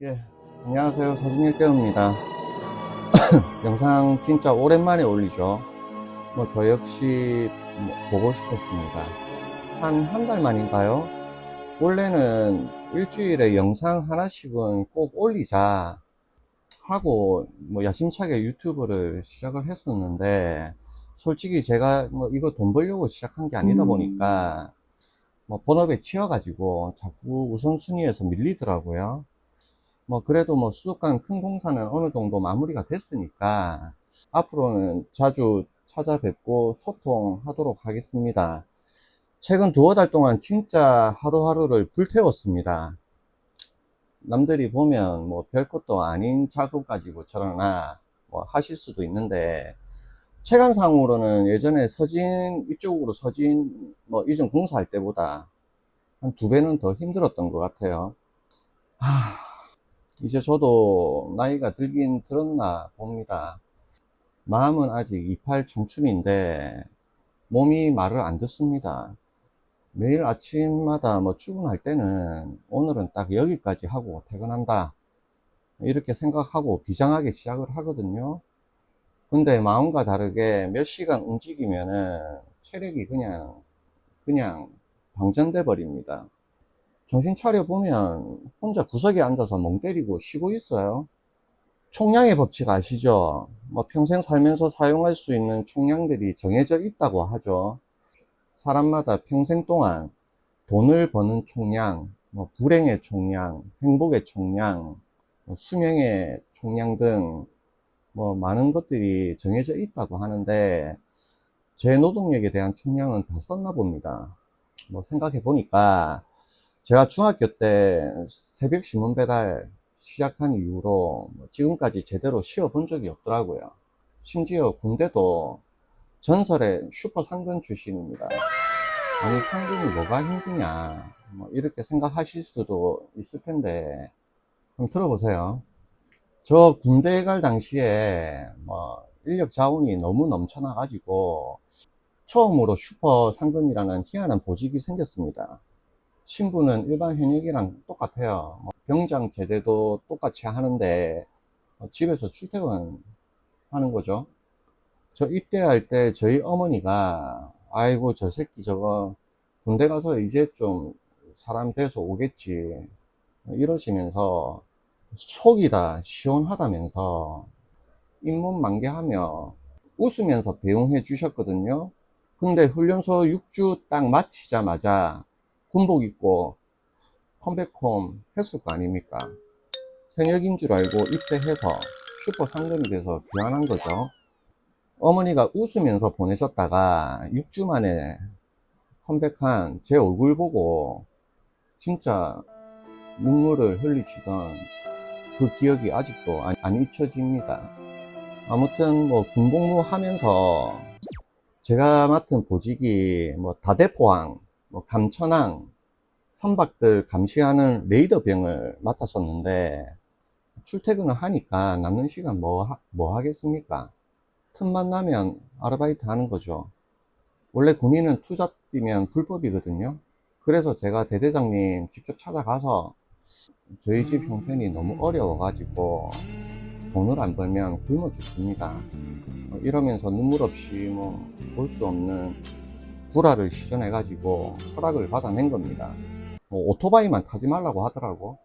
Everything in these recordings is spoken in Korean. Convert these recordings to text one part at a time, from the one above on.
예, 안녕하세요. 사진일대입니다. 영상 진짜 오랜만에 올리죠. 저 역시 보고 싶었습니다. 한 달 만인가요? 원래는 일주일에 영상 하나씩은 꼭 올리자 하고 야심차게 유튜브를 시작을 했었는데, 솔직히 제가 이거 돈 벌려고 시작한 게 아니다 보니까 본업에 치여가지고 자꾸 우선순위에서 밀리더라고요. 그래도 수족관 큰 공사는 어느 정도 마무리가 됐으니까 앞으로는 자주 찾아뵙고 소통하도록 하겠습니다. 최근 두어 달 동안 진짜 하루하루를 불태웠습니다. 남들이 보면 별것도 아닌 작업 가지고 저러나 하실 수도 있는데, 체감상으로는 예전에 서진 이쪽으로 서진 이전 공사할 때보다 한 두 배는 더 힘들었던 것 같아요. 이제 저도 나이가 들긴 들었나 봅니다. 마음은 아직 28 청춘인데 몸이 말을 안 듣습니다. 매일 아침마다 출근할 때는 오늘은 딱 여기까지 하고 퇴근한다, 이렇게 생각하고 비장하게 시작을 하거든요. 근데 마음과 다르게 몇 시간 움직이면은 체력이 그냥 방전돼 버립니다. 정신 차려 보면 혼자 구석에 앉아서 멍 때리고 쉬고 있어요. 총량의 법칙 아시죠? 평생 살면서 사용할 수 있는 총량들이 정해져 있다고 하죠. 사람마다 평생 동안 돈을 버는 총량, 불행의 총량, 행복의 총량, 수명의 총량 등 많은 것들이 정해져 있다고 하는데, 제 노동력에 대한 총량은 다 썼나 봅니다. 생각해 보니까 제가 중학교 때 새벽 신문 배달 시작한 이후로 지금까지 제대로 쉬어 본 적이 없더라고요. 심지어 군대도 전설의 슈퍼 상근 출신입니다. 아니, 상근이 뭐가 힘드냐, 이렇게 생각하실 수도 있을 텐데, 그럼 들어보세요. 저 군대 갈 당시에 인력 자원이 너무 넘쳐나 가지고 처음으로 슈퍼 상근이라는 희한한 보직이 생겼습니다. 신분은 일반 현역이랑 똑같아요. 병장 제대도 똑같이 하는데 집에서 출퇴근 하는 거죠. 저 입대할 때 저희 어머니가 아이고 저 새끼 저거 군대 가서 이제 좀 사람 돼서 오겠지, 이러시면서 속이 다 시원하다면서 잇몸 만개하며 웃으면서 배웅해 주셨거든요. 근데 훈련소 6주 딱 마치자마자 군복 입고 컴백홈 했을 거 아닙니까? 현역인 줄 알고 입대해서 슈퍼 상근이 돼서 귀환한 거죠. 어머니가 웃으면서 보내셨다가 6주 만에 컴백한 제 얼굴 보고 진짜 눈물을 흘리시던 그 기억이 아직도 안 잊혀집니다. 아무튼 군복무 하면서 제가 맡은 보직이 다대포항, 감천항, 선박들 감시하는 레이더병을 맡았었는데, 출퇴근을 하니까 남는 시간 뭐 하겠습니까? 틈만 나면 아르바이트 하는 거죠. 원래 군인은 투잡 뛰면 불법이거든요. 그래서 제가 대대장님 직접 찾아가서 저희 집 형편이 너무 어려워가지고 돈을 안 벌면 굶어 죽습니다, 이러면서 눈물 없이 볼 수 없는 불화를 시전해가지고 허락을 받아낸 겁니다. 오토바이만 타지 말라고 하더라고.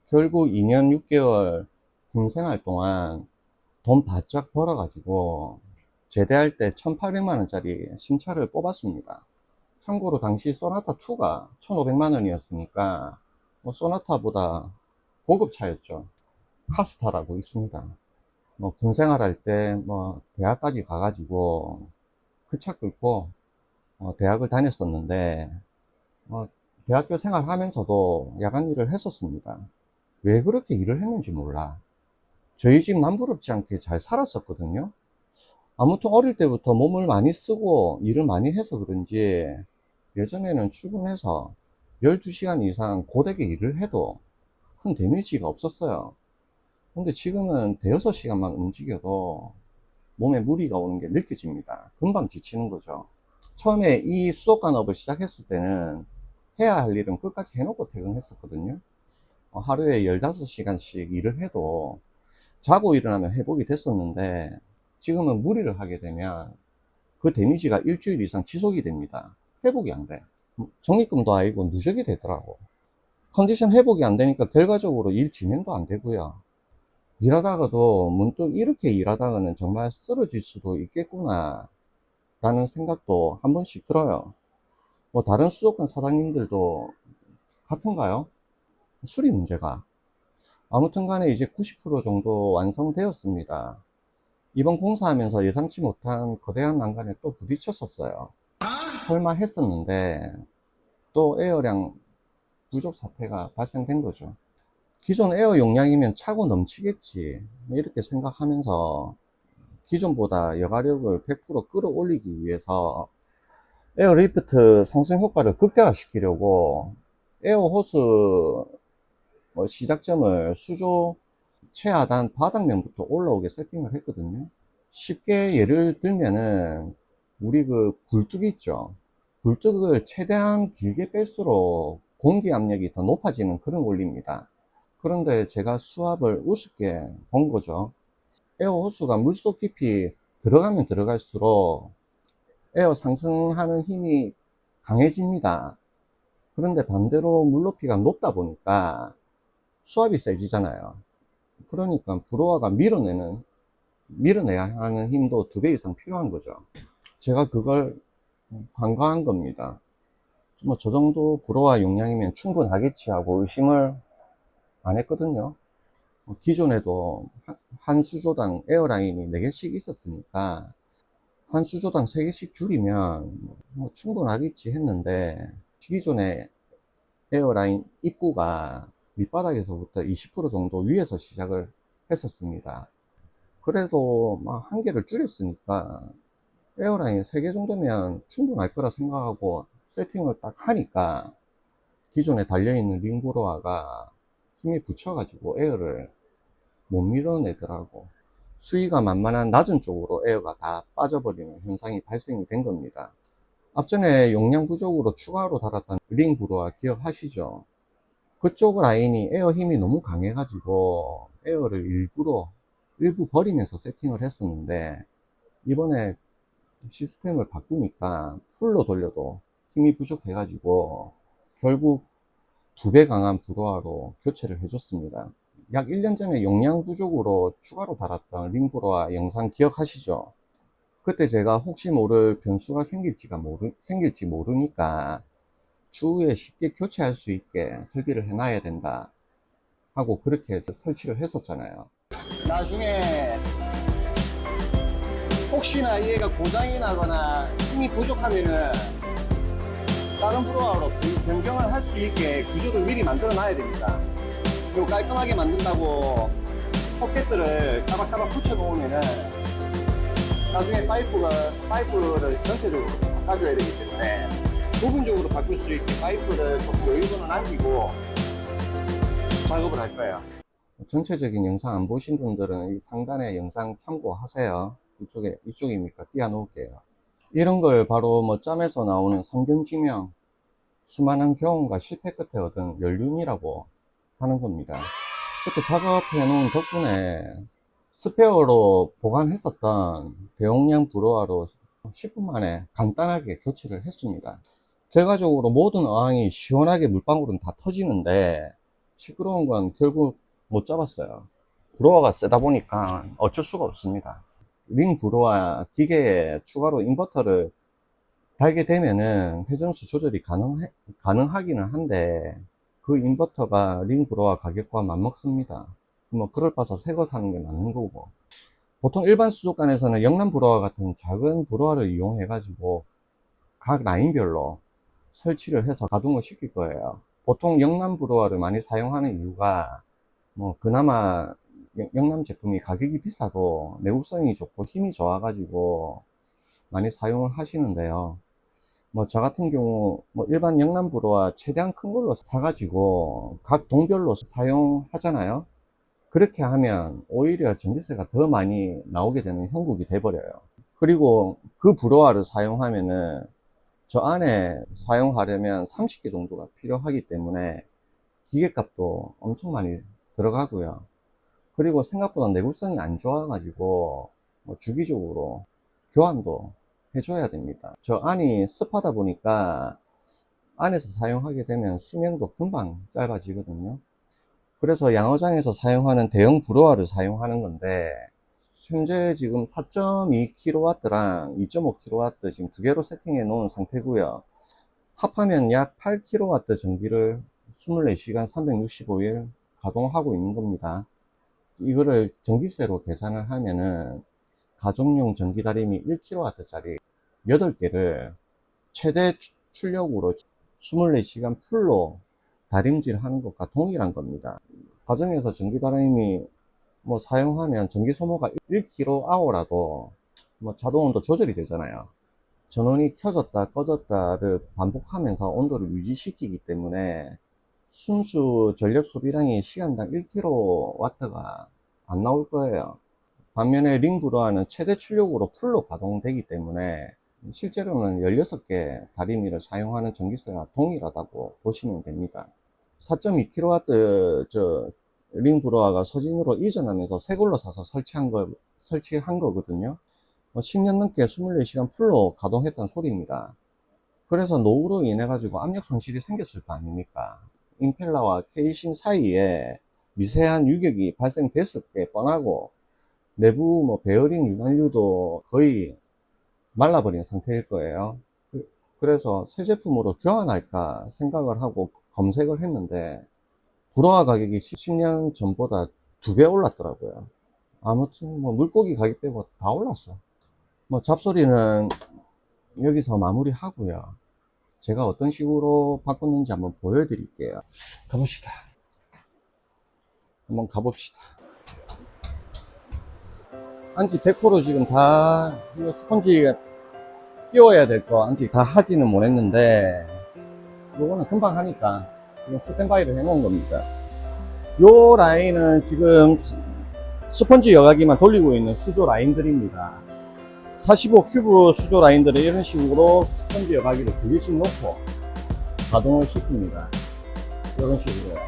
결국 2년 6개월 군 생활 동안 돈 바짝 벌어가지고 제대할 때 1,800만 원짜리 신차를 뽑았습니다. 참고로 당시 소나타2가 1,500만 원이었으니까 소나타보다 고급 차였죠. 카스타라고 있습니다. 군 생활할 때 대학까지 가가지고 그 차 끌고 대학을 다녔었는데, 어, 대학교 생활하면서도 야간 일을 했었습니다. 왜 그렇게 일을 했는지 몰라. 저희 집 남부럽지 않게 잘 살았었거든요. 아무튼 어릴 때부터 몸을 많이 쓰고 일을 많이 해서 그런지 예전에는 출근해서 12시간 이상 고되게 일을 해도 큰 데미지가 없었어요. 근데 지금은 대여섯 시간만 움직여도 몸에 무리가 오는 게 느껴집니다. 금방 지치는 거죠. 처음에 이 수족관업을 시작했을 때는 해야 할 일은 끝까지 해놓고 퇴근했었거든요. 하루에 15시간씩 일을 해도 자고 일어나면 회복이 됐었는데, 지금은 무리를 하게 되면 그 데미지가 일주일 이상 지속이 됩니다. 회복이 안 돼. 적립금도 아니고 누적이 되더라고. 컨디션 회복이 안 되니까 결과적으로 일 진행도 안 되고요. 일하다가도 문득 이렇게 일하다가는 정말 쓰러질 수도 있겠구나 라는 생각도 한 번씩 들어요. 뭐 다른 수족관 사장님들도 같은가요? 수리 문제가. 아무튼 간에 이제 90% 정도 완성되었습니다. 이번 공사하면서 예상치 못한 거대한 난간에 또 부딪혔었어요. 설마 했었는데 또 에어량 부족 사태가 발생된 거죠. 기존 에어 용량이면 차고 넘치겠지 이렇게 생각하면서 기존보다 여가력을 100% 끌어올리기 위해서 에어리프트 상승 효과를 극대화시키려고 에어 호스 시작점을 수조 최하단 바닥면부터 올라오게 세팅을 했거든요. 쉽게 예를 들면은 우리 그 굴뚝 있죠. 굴뚝을 최대한 길게 뺄수록 공기 압력이 더 높아지는 그런 원리입니다. 그런데 제가 수압을 우습게 본 거죠. 에어 호스가 물속 깊이 들어가면 들어갈수록 에어 상승하는 힘이 강해집니다. 그런데 반대로 물높이가 높다 보니까 수압이 세지잖아요. 그러니까 브로아가 밀어내야 하는 힘도 2배 이상 필요한 거죠. 제가 그걸 간과한 겁니다. 뭐 저 정도 브로아 용량이면 충분하겠지 하고 의심을 안 했거든요. 기존에도 한 수조당 에어라인이 4개씩 있었으니까 한 수조당 3개씩 줄이면 뭐 충분하겠지 했는데, 기존에 에어라인 입구가 밑바닥에서부터 20% 정도 위에서 시작을 했었습니다. 그래도 막 1개를 줄였으니까 에어라인 3개 정도면 충분할 거라 생각하고 세팅을 딱 하니까 기존에 달려있는 링브로아가 힘이 붙여가지고 에어를 못 밀어내더라고. 수위가 만만한 낮은 쪽으로 에어가 다 빠져버리는 현상이 발생이 된 겁니다. 앞전에 용량 부족으로 추가로 달았던 링 브로아 기억하시죠? 그쪽 라인이 에어 힘이 너무 강해가지고 에어를 일부 버리면서 세팅을 했었는데, 이번에 시스템을 바꾸니까 풀로 돌려도 힘이 부족해가지고 결국 2배 강한 브로아로 교체를 해줬습니다. 약 1년 전에 용량 부족으로 추가로 달았던 링 브로아 영상 기억하시죠? 그때 제가 혹시 모를 변수가 생길지 모르니까 추후에 쉽게 교체할 수 있게 설비를 해놔야 된다 하고 그렇게 해서 설치를 했었잖아요. 나중에 혹시나 얘가 고장이 나거나 힘이 부족하면은 다른 브로어로 변경을 할 수 있게 구조를 미리 만들어 놔야 됩니다. 그리고 깔끔하게 만든다고 소켓들을 까박까박 붙여 놓으면은 나중에 파이프를 전체적으로 바꿔줘야 되기 때문에 부분적으로 바꿀 수 있게 파이프를 조금 여유분을 남기고 작업을 할 거예요. 전체적인 영상 안 보신 분들은 이 상단에 영상 참고하세요. 이쪽입니까? 띄워 놓을게요. 이런 걸 바로 뭐 짬에서 나오는 성견지명, 수많은 경험과 실패 끝에 얻은 연륜이라고 하는 겁니다. 그때 작업해 놓은 덕분에 스페어로 보관했었던 대용량 브로아로 10분 만에 간단하게 교체를 했습니다. 결과적으로 모든 어항이 시원하게 물방울은 다 터지는데 시끄러운 건 결국 못 잡았어요. 브로아가 세다 보니까 어쩔 수가 없습니다. 링 브로아 기계에 추가로 인버터를 달게 되면은 회전수 조절이 가능하기는 한데 그 인버터가 링 브로아 가격과 맞먹습니다. 뭐 그럴 바서 새 거 사는 게 맞는 거고, 보통 일반 수족관에서는 영남 브로아 같은 작은 브로아를 이용해 가지고 각 라인별로 설치를 해서 가동을 시킬 거예요. 보통 영남 브로아를 많이 사용하는 이유가 뭐 그나마 영남 제품이 가격이 비싸도 내구성이 좋고 힘이 좋아 가지고 많이 사용을 하시는데요. 뭐 저 같은 경우 뭐 일반 영남 브로아 최대한 큰 걸로 사가지고 각 동별로 사용하잖아요. 그렇게 하면 오히려 전기세가 더 많이 나오게 되는 형국이 돼버려요. 그리고 그 브로아를 사용하면은 저 안에 사용하려면 30개 정도가 필요하기 때문에 기계값도 엄청 많이 들어가고요. 그리고 생각보다 내구성이 안 좋아가지고 뭐 주기적으로 교환도 해줘야 됩니다. 저 안이 습하다 보니까 안에서 사용하게 되면 수명도 금방 짧아지거든요. 그래서 양어장에서 사용하는 대형 브로와를 사용하는 건데, 현재 지금 4.2kW랑 2.5kW 지금 두 개로 세팅해 놓은 상태고요. 합하면 약 8kW 전기를 24시간 365일 가동하고 있는 겁니다. 이거를 전기세로 계산을 하면은 가정용 전기다림이 1kW짜리 8개를 최대 출력으로 24시간 풀로 다림질 하는 것과 동일한 겁니다. 가정에서 전기다림이 뭐 사용하면 전기 소모가 1kWh라도 뭐 자동 온도 조절이 되잖아요. 전원이 켜졌다 꺼졌다를 반복하면서 온도를 유지시키기 때문에 순수 전력 소비량이 시간당 1kW가 안 나올 거예요. 반면에 링브로아는 최대 출력으로 풀로 가동되기 때문에 실제로는 16개 다리미를 사용하는 전기세가 동일하다고 보시면 됩니다. 4.2kW 링브로아가 서진으로 이전하면서 새 걸로 사서 설치한 거거든요. 10년 넘게 24시간 풀로 가동했다는 소리입니다. 그래서 노후로 인해 가지고 압력 손실이 생겼을 거 아닙니까? 임펠러와 케이싱 사이에 미세한 유격이 발생됐을 게 뻔하고, 내부 뭐 베어링 윤활유도 거의 말라버린 상태일 거예요. 그래서 새 제품으로 교환할까 생각을 하고 검색을 했는데, 불화화 가격이 10년 전보다 2배 올랐더라고요. 아무튼 뭐 물고기 가격 빼고 다 올랐어. 뭐 잡소리는 여기서 마무리 하고요. 제가 어떤 식으로 바꿨는지 한번 보여드릴게요. 가봅시다. 한번 가봅시다. 안지 100% 지금 다 스펀지 끼워야 될 거 안지 다 하지는 못했는데, 요거는 금방 하니까 지금 스탠바이를 해 놓은 겁니다. 요 라인은 지금 스펀지 여과기만 돌리고 있는 수조 라인들입니다. 45 큐브 수조 라인들을 이런 식으로 스펀지 여과기를 2개씩 놓고 가동을 시킵니다. 이런 식으로.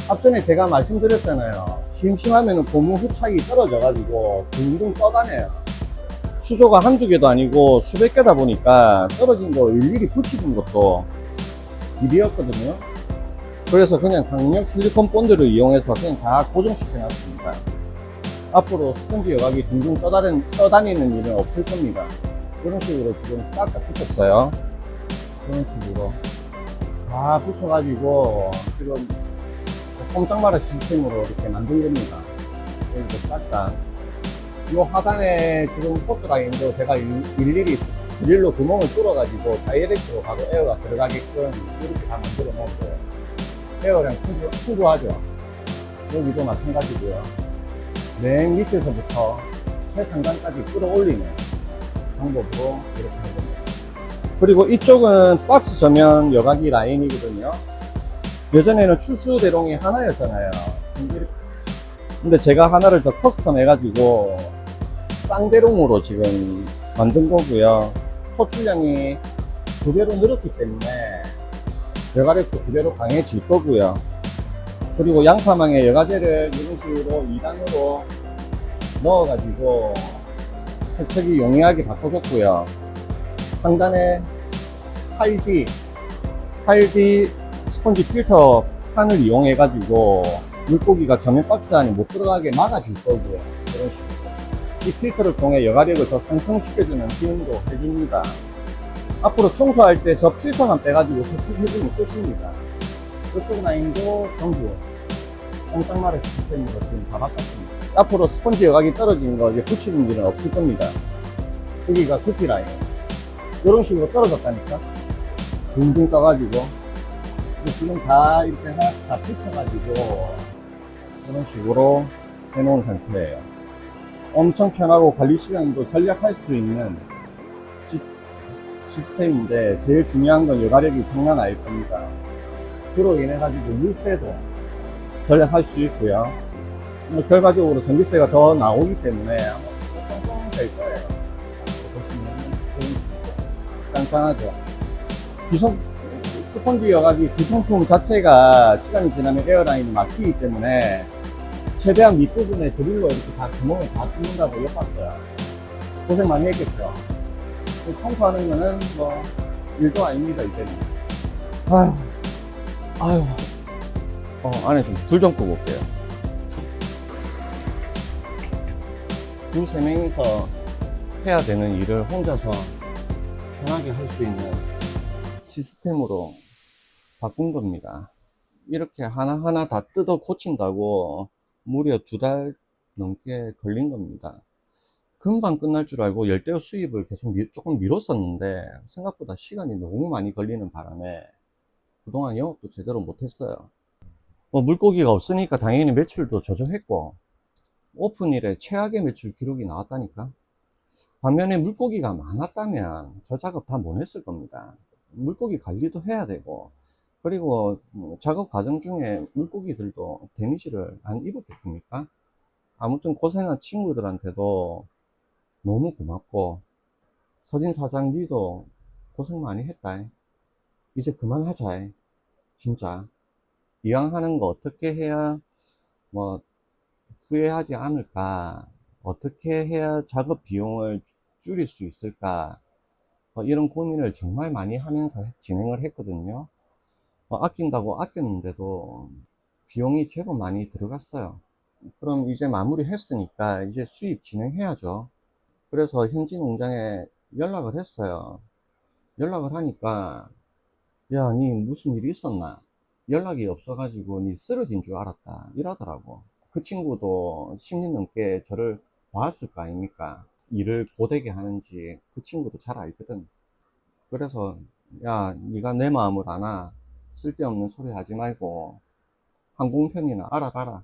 앞전에 제가 말씀드렸잖아요. 심심하면 고무 흡착이 떨어져 가지고 둥둥 떠다녀요. 수조가 한두 개도 아니고 수백 개다 보니까 떨어진 거 일일이 붙이는 것도 일이었거든요. 그래서 그냥 강력 실리콘 본드를 이용해서 그냥 다 고정시켜 놨습니다. 앞으로 스펀지 여과기 둥둥 떠다니는 일은 없을 겁니다. 이런 식으로 지금 싹 다 붙였어요. 이런 식으로 다 붙여가지고 지금 꼼짝마라 시스템으로 이렇게 만든 겁니다. 여기도 싹 다. 이 하단에 지금 호스 라인도 제가 일일이 드릴로 구멍을 뚫어가지고 다이렉트로 바로 에어가 들어가게끔 이렇게 다 만들어 놓았어요. 에어량 풍부하죠. 여기도 마찬가지고요. 맨 밑에서부터 최상단까지 끌어올리는 방법으로 이렇게 한 겁니다. 그리고 이쪽은 박스 전면 여과기 라인이거든요. 예전에는 출수 대롱이 하나였잖아요. 근데 제가 하나를 더 커스텀 해가지고 쌍대롱으로 지금 만든 거고요. 토출량이 2배로 늘었기 때문에 여과력도 2배로 강해질 거고요. 그리고 양파망에 여과제를 이런 식으로 2단으로 넣어가지고 세척이 용이하게 바꿔줬고요. 상단에 8D 스펀지 필터 판을 이용해가지고 물고기가 전면 박스 안에 못 들어가게 막아줄 거고요. 이런 식으로. 이 필터를 통해 여과력을 더 상승시켜주는 기능도 해줍니다. 앞으로 청소할 때 저 필터만 빼가지고 세척해주면 끝입니다. 이쪽 라인도 전부 꼼짝마라 시스템으로 지금 다 바꿨습니다. 앞으로 스펀지 여과기 떨어지는 거 이제 붙이는 일은 없을 겁니다. 여기가 두피 라인. 이런 식으로 떨어졌다니까? 둥둥 떠가지고. 지금 다 이렇게 하나씩 다 붙여가지고 이런 식으로 해놓은 상태예요. 엄청 편하고 관리 시간도 절약할 수 있는 시스템인데, 제일 중요한 건 여과력이 장난 아닐 겁니다. 그로 인해 가지고 물세도 절약할 수 있고요. 결과적으로 전기세가 더 나오기 때문에 똥똥 될 거예요. 보시면 깐깐하죠. 스펀지 여과기 기성품 자체가 시간이 지나면 에어라인이 막히기 때문에 최대한 밑부분에 드릴로 이렇게 다 구멍을 다 뚫는다고 엿봤어요. 고생 많이 했겠죠. 청소하는 거는 뭐 일도 아닙니다 이제는. 아유, 아유. 안에 좀 불 좀 끄볼게요. 두세 명이서 해야 되는 일을 혼자서 편하게 할 수 있는 시스템으로 바꾼 겁니다. 이렇게 하나하나 다 뜯어 고친다고 무려 2달 넘게 걸린 겁니다. 금방 끝날 줄 알고 열대어 수입을 계속 조금 미뤘었는데 생각보다 시간이 너무 많이 걸리는 바람에 그동안 영업도 제대로 못했어요. 뭐 물고기가 없으니까 당연히 매출도 저조했고 오픈일에 최악의 매출 기록이 나왔다니까. 반면에 물고기가 많았다면 저 작업 다 못 했을 겁니다. 물고기 관리도 해야 되고 그리고 작업 과정 중에 물고기들도 데미지를 안 입었겠습니까? 아무튼 고생한 친구들한테도 너무 고맙고 서진 사장 니도 고생 많이 했다. 이제 그만하자. 진짜 이왕 하는 거 어떻게 해야 뭐 후회하지 않을까, 어떻게 해야 작업 비용을 줄일 수 있을까, 이런 고민을 정말 많이 하면서 진행을 했거든요. 아낀다고 아꼈는데도 비용이 제법 많이 들어갔어요. 그럼 이제 마무리 했으니까 이제 수입 진행해야죠. 그래서 현지 농장에 연락을 했어요. 연락을 하니까 야, 니 무슨 일이 있었나? 연락이 없어가지고 니 쓰러진 줄 알았다 이러더라고. 그 친구도 10년 넘게 저를 봐왔을 거 아닙니까? 일을 고되게 하는지 그 친구도 잘 알거든. 그래서 야, 네가 내 마음을 아나? 쓸데없는 소리 하지 말고 항공편이나 알아봐라.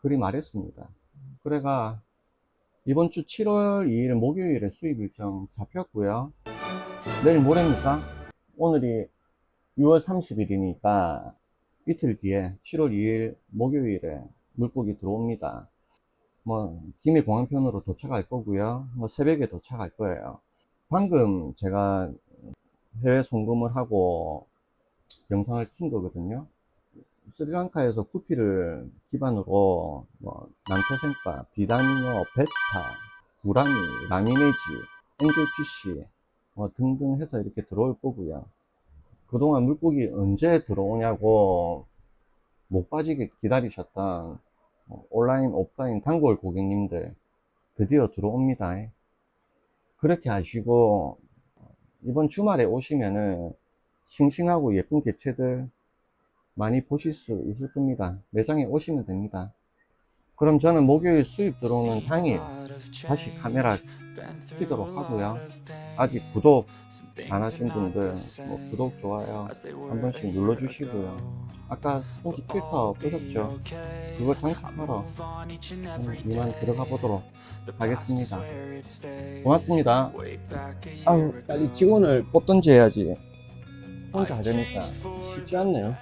그리 말했습니다. 그래가 이번 주 7월 2일 목요일에 수입 일정 잡혔고요. 내일 모레입니까? 오늘이 6월 30일이니까 이틀 뒤에 7월 2일 목요일에 물고기 들어옵니다. 뭐 김해 공항편으로 도착할 거고요. 뭐 새벽에 도착할 거예요. 방금 제가 해외 송금을 하고 영상을 킨 거거든요. 스리랑카에서 구피를 기반으로 뭐 남태생과, 비단이노, 베타, 구라미, 라미네지, 엔젤피쉬 뭐 등등 해서 이렇게 들어올 거고요. 그동안 물고기 언제 들어오냐고 못 빠지게 기다리셨던 온라인, 오프라인 단골 고객님들 드디어 들어옵니다. 그렇게 하시고 이번 주말에 오시면은 싱싱하고 예쁜 개체들 많이 보실 수 있을 겁니다. 매장에 오시면 됩니다. 그럼 저는 목요일 수입 들어오는 당일 다시 카메라 켜도록 하고요. 아직 구독 안 하신 분들 뭐 구독, 좋아요 한 번씩 눌러주시고요. 아까 스폰지 필터 끄셨죠? 그거 장착하러 저는 이만 들어가 보도록 하겠습니다. 고맙습니다. 아유, 빨리 직원을 뽑던지 해야지. 혼자 하려니까 쉽지 않네요.